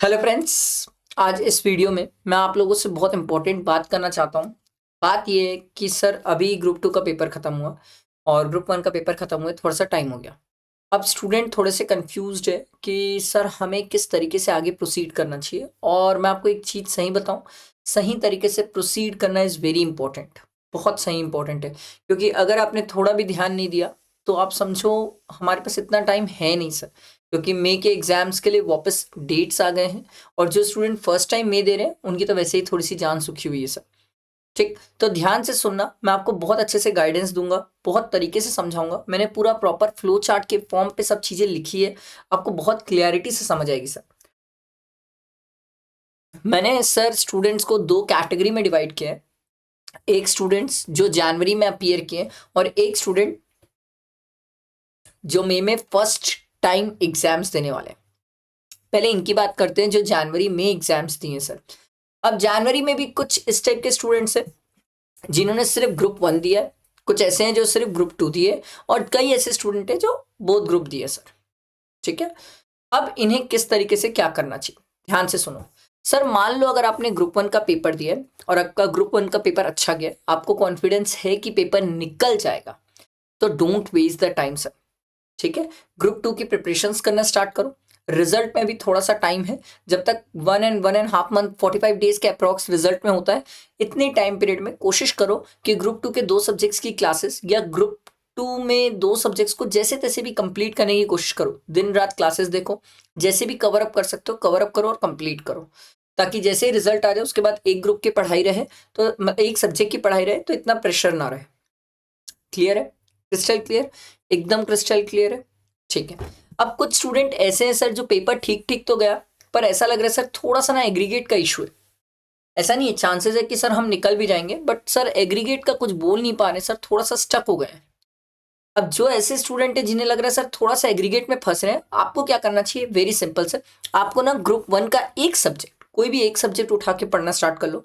Hello friends. आज इस video में मैं आप लोगों से बहुत इंपॉर्टेंट बात करना चाहता हूँ। बात ये है कि सर अभी ग्रुप 2 का पेपर ख़त्म हुआ और ग्रुप 1 का पेपर ख़त्म हुए थोड़ा सा टाइम हो गया। अब स्टूडेंट थोड़े से कंफ्यूज्ड है कि सर हमें किस तरीके से आगे प्रोसीड करना चाहिए। और मैं आपको एक चीज़ सही बताऊँ, सही तरीके से प्रोसीड करना इज़ वेरी इंपॉर्टेंट। बहुत सही इंपॉर्टेंट है, क्योंकि अगर आपने थोड़ा भी ध्यान नहीं दिया तो आप समझो हमारे पास इतना टाइम है नहीं सर, क्योंकि मई के एग्ज़ाम्स के लिए वापस डेट्स आ गए हैं। और जो स्टूडेंट फर्स्ट टाइम मई दे रहे हैं उनकी तो वैसे ही थोड़ी सी जान सुखी हुई है सर। ठीक, तो ध्यान से सुनना, मैं आपको बहुत अच्छे से गाइडेंस दूंगा, बहुत तरीके से समझाऊंगा। मैंने पूरा प्रॉपर फ्लो चार्ट के फॉर्म पे सब चीज़ें लिखी है, आपको बहुत क्लियरिटी से समझ आएगी सर। मैंने सर स्टूडेंट्स को दो कैटेगरी में डिवाइड किया है। एक स्टूडेंट्स जो जनवरी में अपीयर किए और एक स्टूडेंट जो मई में फर्स्ट टाइम एग्जाम्स देने वाले हैं। पहले इनकी बात करते हैं जो जनवरी में एग्जाम्स दिए सर। अब जनवरी में भी कुछ इस टाइप के स्टूडेंट्स हैं जिन्होंने सिर्फ ग्रुप 1 दिया है, कुछ ऐसे हैं जो सिर्फ ग्रुप 2 दिए, और कई ऐसे स्टूडेंट हैं जो बोथ ग्रुप दिए सर। ठीक है, अब इन्हें किस तरीके से क्या करना चाहिए, ध्यान से सुनो सर। मान लो अगर आपने ग्रुप 1 का पेपर दिया है और आपका ग्रुप 1 का पेपर अच्छा गया, आपको कॉन्फिडेंस है कि पेपर निकल जाएगा, तो don't waste the time sir. ठीक है, ग्रुप 2 की प्रिपरेशंस करना स्टार्ट करो। रिजल्ट में भी थोड़ा सा टाइम है, जब तक 1 and 1.5 मंथ 45 डेज के अप्रॉक्स रिजल्ट में होता है। इतने टाइम पीरियड में कोशिश करो कि ग्रुप 2 के दो सब्जेक्ट्स की क्लासेस या ग्रुप 2 में दो सब्जेक्ट्स को जैसे तैसे भी कंप्लीट करने की कोशिश करो। दिन रात क्लासेस देखो, जैसे भी कवर अप कर सकते हो कवर अप करो और कंप्लीट करो, ताकि जैसे ही रिजल्ट आ जाए उसके बाद एक ग्रुप की पढ़ाई रहे, तो एक सब्जेक्ट की पढ़ाई रहे, तो इतना प्रेशर ना रहे। क्लियर है? क्रिस्टल क्लियर, एकदम क्रिस्टल क्लियर है। ठीक है, अब कुछ स्टूडेंट ऐसे हैं सर जो पेपर ठीक ठीक तो गया, पर ऐसा लग रहा है सर थोड़ा सा ना एग्रीगेट का इशू है। ऐसा नहीं है, चांसेस है कि सर हम निकल भी जाएंगे, बट सर एग्रीगेट का कुछ बोल नहीं पा रहे सर, थोड़ा सा स्टक हो गए हैं। अब जो ऐसे स्टूडेंट है जिन्हें लग रहा है सर थोड़ा सा एग्रीगेट में फंस रहे हैं, आपको क्या करना चाहिए, वेरी सिंपल सर। आपको ना ग्रुप 1 का एक सब्जेक्ट, कोई भी एक सब्जेक्ट उठा के पढ़ना स्टार्ट कर लो।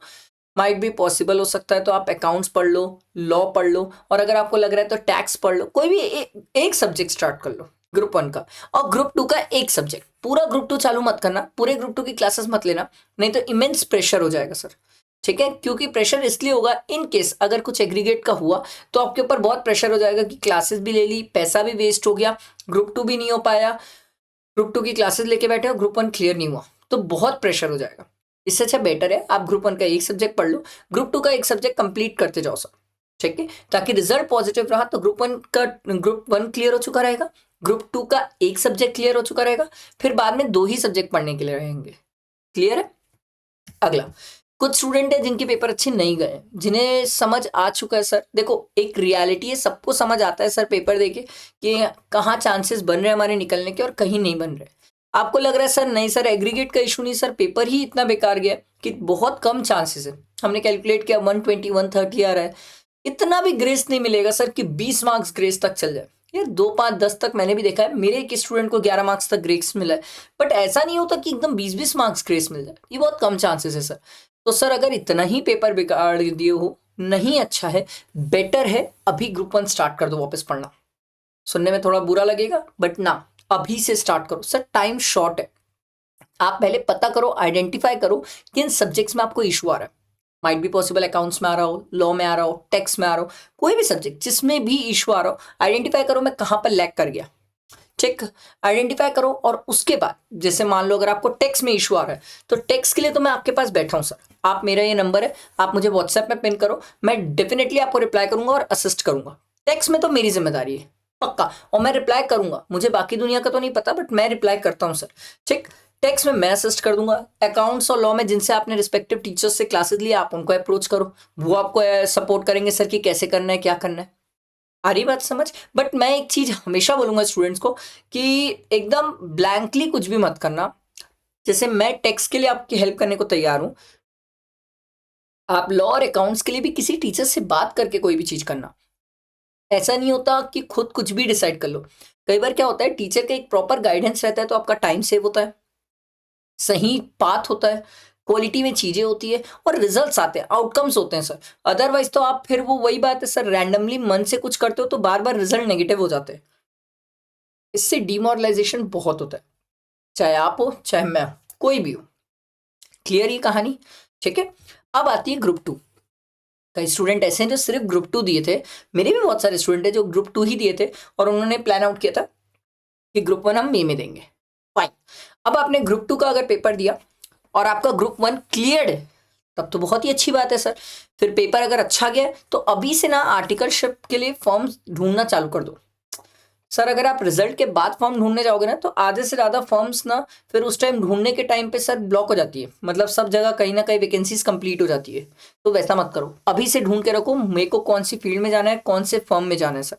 माइट भी पॉसिबल हो सकता है तो आप अकाउंट्स पढ़ लो, लॉ पढ़ लो, और अगर आपको लग रहा है तो टैक्स पढ़ लो। कोई भी एक सब्जेक्ट स्टार्ट कर लो ग्रुप 1 का, और ग्रुप 2 का एक सब्जेक्ट। पूरा ग्रुप 2 चालू मत करना, पूरे ग्रुप 2 की क्लासेस मत लेना, नहीं तो इमेंस प्रेशर हो जाएगा सर। ठीक है, क्योंकि प्रेशर इसलिए होगा, इन केस अगर कुछ एग्रीगेट का हुआ तो आपके ऊपर बहुत प्रेशर हो जाएगा कि क्लासेस भी ले ली, पैसा भी वेस्ट हो गया, ग्रुप 2 भी नहीं हो पाया, ग्रुप 2 की क्लासेस लेके बैठे और ग्रुप 1 क्लियर नहीं हुआ, तो बहुत प्रेशर हो जाएगा। इससे अच्छा बेटर है आप ग्रुप 1 का एक सब्जेक्ट पढ़ लो, ग्रुप 2 का एक सब्जेक्ट कंप्लीट करते जाओ सर। ठीक है, ताकि रिजल्ट पॉजिटिव रहा तो ग्रुप 1 क्लियर हो चुका रहेगा, ग्रुप 2 का एक सब्जेक्ट क्लियर हो चुका रहेगा, फिर बाद में दो ही सब्जेक्ट पढ़ने के लिए रहेंगे। क्लियर है? अगला, कुछ स्टूडेंट है जिनके पेपर अच्छे नहीं गए, जिन्हें समझ आ चुका है सर। देखो एक रियलिटी है, सबको समझ आता है सर पेपर देके कि कहाँ चांसेस बन रहे हैं हमारे निकलने के और कहीं नहीं बन रहे। आपको लग रहा है सर नहीं सर एग्रीगेट का इशू नहीं, सर पेपर ही इतना बेकार गया कि बहुत कम चांसेस है। हमने कैलकुलेट किया 120 130 आ रहा है, इतना भी ग्रेस नहीं मिलेगा सर कि 20 मार्क्स ग्रेस तक चल जाए। ये 2 5 10 तक मैंने भी देखा है, मेरे एक स्टूडेंट को 11 मार्क्स तक ग्रेस मिला है, बट ऐसा नहीं होता कि एकदम 20 मार्क्स ग्रेस मिल जाए, ये बहुत कम चांसेस है सर। तो सर अगर इतना ही पेपर बिगाड़ दिए हो, नहीं अच्छा है, बेटर है अभी ग्रुप 1 स्टार्ट कर दो वापस पढ़ना। सुनने में थोड़ा बुरा लगेगा बट ना, अभी से स्टार्ट करो सर, टाइम शॉर्ट है। आप पहले पता करो, आइडेंटिफाई करो किन सब्जेक्ट्स में आपको इशू आ रहा है। माइट भी पॉसिबल अकाउंट्स में आ रहा हो, लॉ में आ रहा हो, टैक्स में आ रहा हो, कोई भी सब्जेक्ट जिसमें भी इशू आ रहा हो, आइडेंटिफाई करो मैं कहाँ पर लैग कर गया। ठीक, आइडेंटिफाई करो, और उसके बाद जैसे मान लो अगर आपको टैक्स में इशू आ रहा है, तो टैक्स के लिए तो मैं आपके पास बैठा हूँ सर। आप, मेरा ये नंबर है, आप मुझे व्हाट्सएप में पिन करो, मैं डेफिनेटली आपको रिप्लाई करूंगा और असिस्ट करूंगा। टैक्स में तो मेरी जिम्मेदारी है पक्का, और मैं रिप्लाई करूंगा, मुझे बाकी दुनिया का तो नहीं पता बट मैं रिप्लाई करता हूँ सर। ठीक, टैक्स में मैं असिस्ट कर दूंगा। अकाउंट्स और लॉ में जिनसे आपने रिस्पेक्टिव टीचर्स से क्लासेस लिया, आप उनको अप्रोच करो, वो आपको सपोर्ट करेंगे सर कि कैसे करना है, क्या करना है। आ रही बात समझ? बट मैं एक चीज हमेशा बोलूंगा स्टूडेंट्स को कि एकदम ब्लैंकली कुछ भी मत करना। जैसे मैं टैक्स के लिए आपकी हेल्प करने को तैयार हूं, आप लॉ और अकाउंट्स के लिए भी किसी टीचर से बात करके कोई भी चीज करना। ऐसा नहीं होता कि खुद कुछ भी डिसाइड कर लो। कई बार क्या होता है, टीचर का एक प्रॉपर गाइडेंस रहता है तो आपका टाइम सेव होता है, सही पाथ होता है, क्वालिटी में चीजें होती है और रिजल्ट्स आते हैं, आउटकम्स होते हैं सर। अदरवाइज तो आप फिर वो वही बात है सर, रैंडमली मन से कुछ करते हो तो बार बार रिजल्ट नेगेटिव हो जाते हैं। इससे डिमोरलाइजेशन बहुत होता है, चाहे आप हो चाहे मैं हो। कोई भी हो। क्लियर ये कहानी? ठीक है। अब आती है ग्रुप 2। कई स्टूडेंट ऐसे हैं जो सिर्फ ग्रुप 2 दिए थे, मेरे भी बहुत सारे स्टूडेंट हैं जो ग्रुप 2 ही दिए थे और उन्होंने प्लान आउट किया था कि ग्रुप 1 हम मई में देंगे। फाइन। अब आपने ग्रुप 2 का अगर पेपर दिया और आपका ग्रुप 1 क्लियर्ड है, तब तो बहुत ही अच्छी बात है सर। फिर पेपर अगर अच्छा गया तो अभी से ना आर्टिकलशिप के लिए फॉर्म ढूंढना चालू कर दो। सर अगर आप रिजल्ट के बाद फॉर्म ढूंढने जाओगे ना तो आधे से ज़्यादा फॉर्म्स ना फिर उस टाइम ढूंढने के टाइम पे सर ब्लॉक हो जाती है, मतलब सब जगह कहीं ना कहीं वैकेंसीज कंप्लीट हो जाती है। तो वैसा मत करो, अभी से ढूंढ के रखो मेरे को कौन सी फील्ड में जाना है, कौन से फॉर्म में जाना है सर।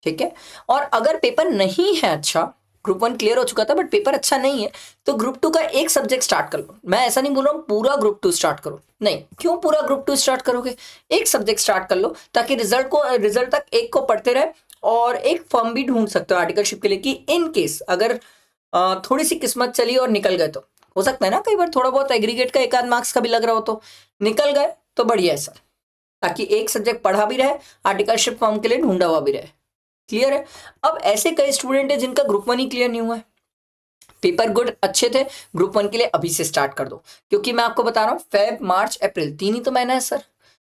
ठीक है। और अगर पेपर नहीं है अच्छा, ग्रुप 1 क्लियर हो चुका था बट पेपर अच्छा नहीं है, तो ग्रुप 2 का एक सब्जेक्ट स्टार्ट कर लो। मैं ऐसा नहीं बोल रहा हूँ पूरा ग्रुप 2 स्टार्ट करो, नहीं। क्यों पूरा ग्रुप 2 स्टार्ट करोगे? एक सब्जेक्ट स्टार्ट कर लो ताकि रिजल्ट तक एक को पढ़ते रहे और एक फॉर्म भी ढूंढ सकते हो आर्टिकलशिप के लिए कि इन केस अगर थोड़ी सी किस्मत चली और निकल गए तो हो सकता है ना, कई बार थोड़ा बहुत एग्रीगेट का एक आध मार्क्स का भी लग रहा हो तो निकल गए तो बढ़िया है सर, ताकि एक सब्जेक्ट पढ़ा भी रहे, आर्टिकलशिप फॉर्म के लिए ढूंढा हुआ भी रहे। क्लियर है? अब ऐसे कई स्टूडेंट है जिनका ग्रुप 1 ही क्लियर नहीं हुआ है, पेपर गुड अच्छे थे, ग्रुप 1 के लिए अभी से स्टार्ट कर दो। क्योंकि मैं आपको बता रहा हूँ फेब मार्च अप्रैल 3 ही तो महीना है सर।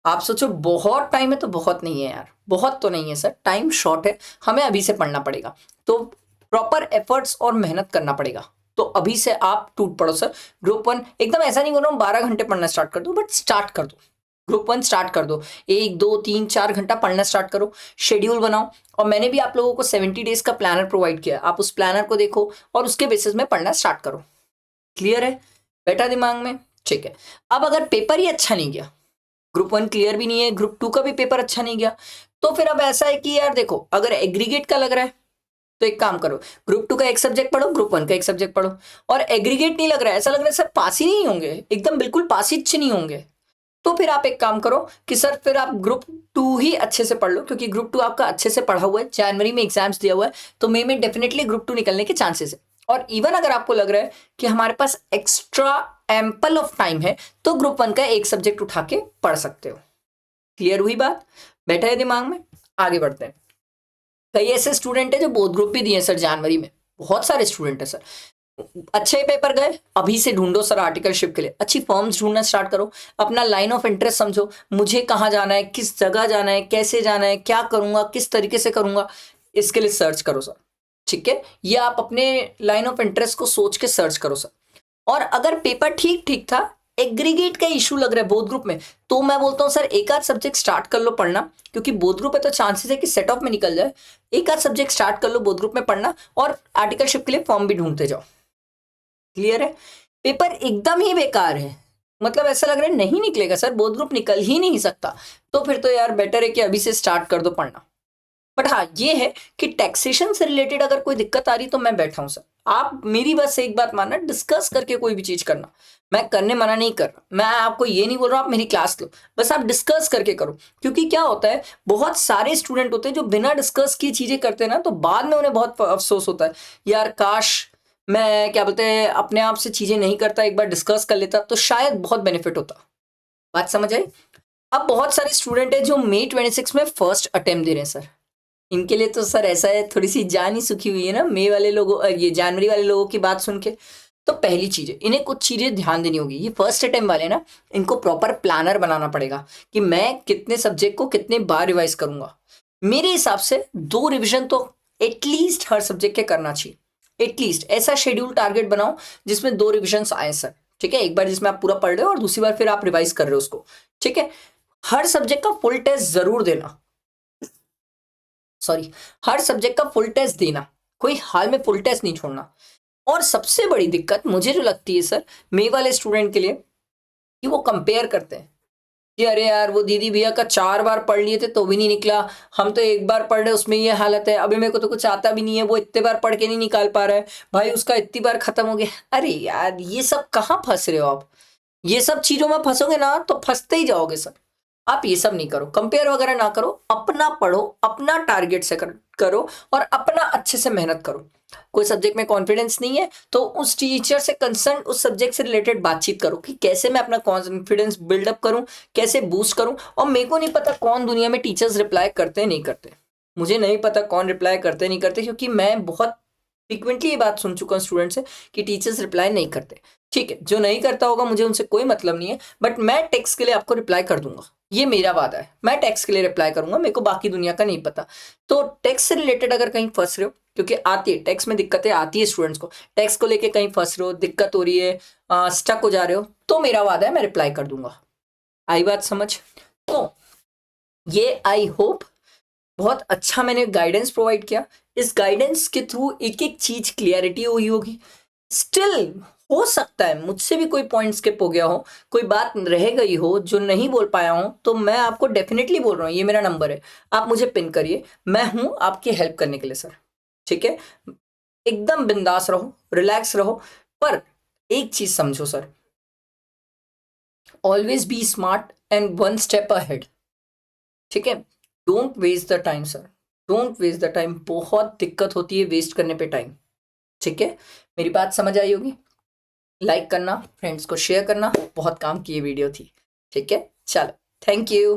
आप सोचो बहुत टाइम है तो बहुत नहीं है यार, बहुत तो नहीं है सर, टाइम शॉर्ट है, हमें अभी से पढ़ना पड़ेगा। तो प्रॉपर एफर्ट्स और मेहनत करना पड़ेगा। तो अभी से आप टूट पड़ो सर। ग्रुप 1 एकदम ऐसा नहीं बोल रहा हूँ 12 घंटे पढ़ना स्टार्ट कर दो, बट स्टार्ट कर दो, ग्रुप 1 स्टार्ट कर दो। 1 2 3 4 घंटा पढ़ना स्टार्ट करो, शेड्यूल बनाओ। और मैंने भी आप लोगों को 70 डेज का प्लानर प्रोवाइड किया, आप उस प्लानर को देखो और उसके बेसिस में पढ़ना स्टार्ट करो। क्लियर है? बैठा दिमाग में? ठीक है। अब अगर पेपर ही अच्छा नहीं गया, ग्रुप 1 क्लियर भी नहीं है, ग्रुप 2 का भी पेपर अच्छा नहीं गया, तो फिर अब ऐसा है कि यार देखो, अगर एग्रीगेट का लग रहा है तो एक काम करो, ग्रुप 2 का एक सब्जेक्ट पढ़ो, ग्रुप 1 का एक सब्जेक्ट पढ़ो। और एग्रीगेट नहीं लग रहा है, ऐसा लग रहा है सर पास ही नहीं होंगे, एकदम बिल्कुल पास ही अच्छे नहीं होंगे, तो फिर आप एक काम करो कि सर फिर आप ग्रुप 2 ही अच्छे से पढ़ लो, क्योंकि ग्रुप 2 आपका अच्छे से पढ़ा हुआ है, जनवरी में एग्जाम्स दिया हुआ है, तो मई में डेफिनेटली ग्रुप 2 निकलने के चांसेस है। और इवन अगर आपको लग रहा है कि हमारे पास एक्स्ट्रा एम्पल ऑफ टाइम है, तो ग्रुप 1 का एक सब्जेक्ट उठा के पढ़ सकते हो। क्लियर हुई बात? बैठा है दिमाग में? आगे बढ़ते हैं। कई ऐसे स्टूडेंट है जो बोथ ग्रुप भी दिए सर जनवरी में, बहुत सारे स्टूडेंट है सर। अच्छे पेपर गए, अभी से ढूंढो सर आर्टिकलशिप के लिए अच्छी फॉर्म्स ढूंढना स्टार्ट करो, अपना लाइन ऑफ इंटरेस्ट समझो, मुझे कहाँ जाना है, किस जगह जाना है, कैसे जाना है, क्या करूंगा, किस तरीके से करूंगा, इसके लिए सर्च करो सर। ठीक है, ये आप अपने लाइन ऑफ इंटरेस्ट को सोच के सर्च करो सर। और अगर पेपर ठीक ठीक था, एग्रीगेट का इशू लग रहा है बोथ ग्रुप में, तो मैं बोलता हूँ सर एक आध सब्जेक्ट स्टार्ट कर लो पढ़ना, क्योंकि बोथ ग्रुप है तो चांसेस है कि सेट ऑफ में निकल जाए। एक आध सब्जेक्ट स्टार्ट कर लो बोथ ग्रुप में पढ़ना, और आर्टिकलशिप के लिए फॉर्म भी ढूंढते जाओ। क्लियर है? पेपर एकदम ही बेकार है, मतलब ऐसा लग रहा है नहीं निकलेगा सर, बोथ ग्रुप निकल ही नहीं सकता, तो फिर तो यार बेटर है कि अभी से स्टार्ट कर दो पढ़ना। बट हाँ ये है कि टैक्सेशन से रिलेटेड अगर कोई दिक्कत आ रही तो मैं बैठा हूं सर, आप मेरी बस एक बात मानना, डिस्कस करके कोई भी चीज करना। मैं करने मना नहीं कर रहा, मैं आपको ये नहीं बोल रहा आप मेरी क्लास लो, बस आप डिस्कस करके करो। क्योंकि क्या होता है, बहुत सारे स्टूडेंट होते हैं जो बिना डिस्कस की चीजें करते हैं ना, तो बाद में उन्हें बहुत अफसोस होता है, यार काश मैं क्या बोलते हैं अपने आप से चीजें नहीं करता, एक बार डिस्कस कर लेता तो शायद बहुत बेनिफिट होता। बात समझ आई? अब बहुत सारे स्टूडेंट है जो मई 26 में फर्स्ट अटेम्प्ट दे रहे हैं सर, इनके लिए तो सर ऐसा है थोड़ी सी जान ही सुखी हुई है ना मई वाले लोगों, ये जनवरी वाले लोगों की बात सुन के। तो पहली चीज है, इन्हें कुछ चीजें ध्यान देनी होगी। ये फर्स्ट अटेम्प्ट वाले ना, इनको प्रॉपर प्लानर बनाना पड़ेगा कि मैं कितने सब्जेक्ट को कितने बार रिवाइज करूंगा। मेरे हिसाब से 2 रिविजन तो एटलीस्ट हर सब्जेक्ट के करना चाहिए, एटलीस्ट ऐसा शेड्यूल टारगेट बनाओ जिसमें 2 रिविजन आए सर। ठीक है, एक बार जिसमें आप पूरा पढ़ रहे हो और दूसरी बार फिर आप रिवाइज कर रहे हो उसको। ठीक है, हर सब्जेक्ट का फुल टेस्ट जरूर देना, सॉरी हर सब्जेक्ट का फुल टेस्ट देना, कोई हाल में फुल टेस्ट नहीं छोड़ना। और सबसे बड़ी दिक्कत मुझे जो लगती है सर मई वाले स्टूडेंट के लिए, कि वो कंपेयर करते हैं कि अरे यार वो दीदी भैया का 4 बार पढ़ लिए थे तो भी नहीं निकला, हम तो 1 बार पढ़ रहे उसमें ये हालत है, अभी मेरे को तो कुछ आता भी नहीं है, वो इतने बार पढ़ के नहीं निकाल पा रहा है, भाई उसका इतनी बार खत्म हो गया। अरे यार ये सब कहाँ फंस रहे हो आप, ये सब चीजों में फंसोगे ना तो फंसते ही जाओगे सर। आप ये सब नहीं करो, कंपेयर वगैरह ना करो, अपना पढ़ो, अपना टारगेट से करो और अपना अच्छे से मेहनत करो। कोई सब्जेक्ट में कॉन्फिडेंस नहीं है तो उस टीचर से कंसर्न, उस सब्जेक्ट से रिलेटेड बातचीत करो कि कैसे मैं अपना कॉन्फिडेंस बिल्डअप करूं, कैसे बूस्ट करूं। और मेरे को नहीं पता कौन दुनिया में टीचर्स रिप्लाई करते नहीं करते, मुझे नहीं पता कौन रिप्लाई करते नहीं करते, क्योंकि मैं बहुत फ्रीक्वेंटली ये बात सुन चुका हूँ स्टूडेंट से कि टीचर्स रिप्लाई नहीं करते। ठीक है, जो नहीं करता होगा मुझे उनसे कोई मतलब नहीं है, बट मैं टेक्स्ट के लिए आपको रिप्लाई कर दूंगा, ये मेरा वादा है। मैं टेक्स्ट के लिए रिप्लाई करूंगा, मेरे को बाकी दुनिया का नहीं पता। तो टेक्स्ट से रिलेटेड अगर कहीं फंस रहे हो, क्योंकि आती है टेक्स्ट में दिक्कतें आती है स्टूडेंट्स को, टेक्स्ट को लेके कहीं फंस रहे हो, दिक्कत हो रही है, स्टक हो जा रहे हो, तो मेरा वादा है मैं रिप्लाई कर दूंगा। आई बात समझ? तो ये आई होप बहुत अच्छा मैंने गाइडेंस प्रोवाइड किया। इस गाइडेंस के थ्रू एक एक चीज क्लियरिटी हुई होगी। स्टिल हो सकता है मुझसे भी कोई पॉइंट स्किप हो गया हो, कोई बात रह गई हो जो नहीं बोल पाया हूं, तो मैं आपको डेफिनेटली बोल रहा हूं, ये मेरा नंबर है, आप मुझे पिन करिए, मैं हूं आपकी हेल्प करने के लिए सर। ठीक है, एकदम बिंदास रहो, रिलैक्स रहो, पर एक चीज समझो sir, always be smart and one step ahead. ठीक है, don't waste the time sir, don't waste the time, बहुत दिक्कत होती है वेस्ट करने पे टाइम। ठीक है, मेरी बात समझ आई होगी। लाइक करना, फ्रेंड्स को शेयर करना, बहुत काम की ये वीडियो थी। ठीक है, चलो, थैंक यू।